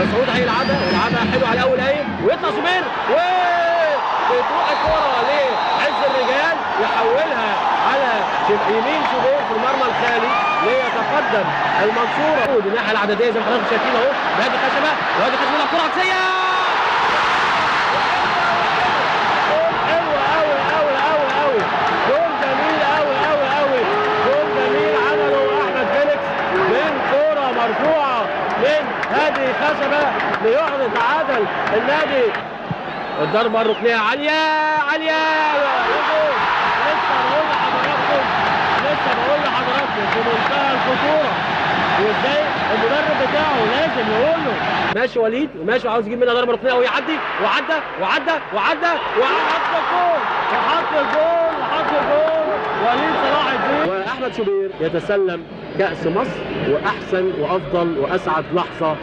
مسعود هيلعبها ويلعبها حلو على اول قايم ويطلع شوبير وتروح الكره لعز الرجال يحولها على يمين شوبير في المرمى الخالي ليتقدم المنصوره. الناحيه العدديه زي ما حضراتكم شايفين اهو بهادي خشبه وهادي خشبه يلعب كره عكسيه حلوه قوي قوي قوي قوي. جول جميل قوي قوي قوي. جول جميل عمله احمد فيليكس من كره مرفوعه من هادي خشبه ليعلن تعادل النادي. الضربه الركنيه عاليه عاليه. لسه بقول لحضراتكم في منتهى الخطوره وازاي المدرب بتاعه لازم يقول له ماشي وليد وماشي وعاوز يجيب منها ضربه ركنيه ويعدي وعدى وحط الجول وحط الجول وليد صلاح الدين. واحمد شوبير يتسلم كأس مصر واحسن وافضل واسعد لحظه